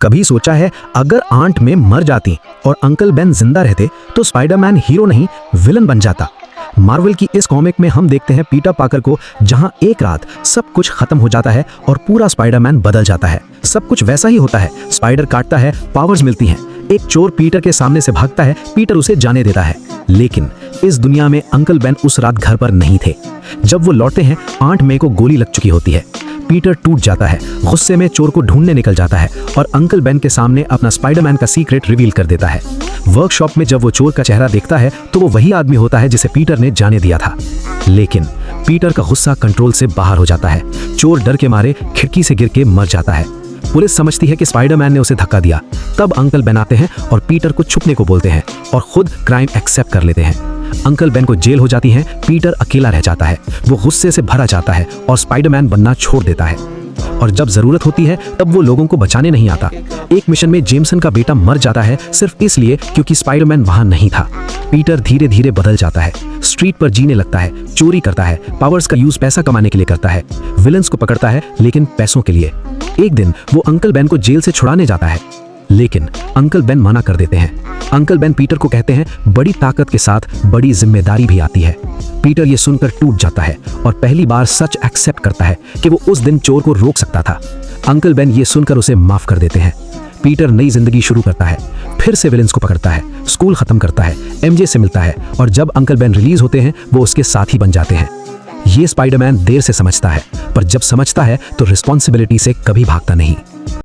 कभी सोचा है अगर आंट में मर जाती और अंकल बेन जिंदा रहते तो स्पाइडरमैन हीरो नहीं विलन बन जाता। मार्वल की इस कॉमिक में हम देखते हैं पीटर पार्कर को, जहां एक रात सब कुछ खत्म हो जाता है और पूरा स्पाइडरमैन बदल जाता है। सब कुछ वैसा ही होता है, स्पाइडर काटता है, पावर्स मिलती हैं। एक चोर पीटर के सामने से भागता है, पीटर उसे जाने देता है। लेकिन इस दुनिया में अंकल बेन उस रात घर पर नहीं थे। जब वो लौटते हैं, आंट मे को गोली लग चुकी होती है। पीटर टूट जाता है, गुस्से में चोर को ढूंढने निकल जाता है और अंकल बेन के सामने अपना स्पाइडरमैन का सीक्रेट रिवील कर देता है। वर्कशॉप में जब वो चोर का चेहरा देखता है तो वो वही आदमी होता है जिसे पीटर ने जाने दिया था। लेकिन पीटर का गुस्सा कंट्रोल से बाहर हो जाता है। चोर डर के मारे खिड़की से गिर के मर जाता है। पुलिस समझती है कि स्पाइडरमैन ने उसे धक्का दिया। तब अंकल बेन आते हैं और पीटर को छुपने को बोलते हैं और खुद क्राइम एक्सेप्ट कर लेते हैं। अंकल बेन को जेल हो जाती है, पीटर अकेला रह जाता है। वो गुस्से से भरा जाता है और स्पाइडरमैन बनना छोड़ देता है। और जब जरूरत होती है तब वो लोगों को बचाने नहीं आता। एक मिशन में जेमसन का बेटा मर जाता है सिर्फ इसलिए क्योंकि स्पाइडरमैन वहां नहीं था। पीटर धीरे धीरे बदल जाता है, स्ट्रीट पर जीने लगता है, चोरी करता है, पावर्स का यूज पैसा कमाने के लिए करता है, विलन्स को पकड़ता है लेकिन पैसों के लिए। एक दिन वो अंकल बेन को जेल से छुड़ाने जाता है, लेकिन अंकल बेन मना कर देते हैं। अंकल बेन पीटर को कहते हैं बड़ी ताकत के साथ बड़ी जिम्मेदारी भी आती है। पीटर ये सुनकर टूट जाता है और पहली बार सच एक्सेप्ट करता है कि वो उस दिन चोर को रोक सकता था। अंकल बेन ये सुनकर उसे माफ कर देते हैं। पीटर नई जिंदगी शुरू करता है, फिर से विलेंस को पकड़ता है, स्कूल खत्म करता है, एमजे से मिलता है और जब अंकल बेन रिलीज होते हैं वो उसके साथी बन जाते हैं। ये स्पाइडरमैन देर से समझता है, पर जब समझता है तो रिस्पॉन्सिबिलिटी से कभी भागता नहीं।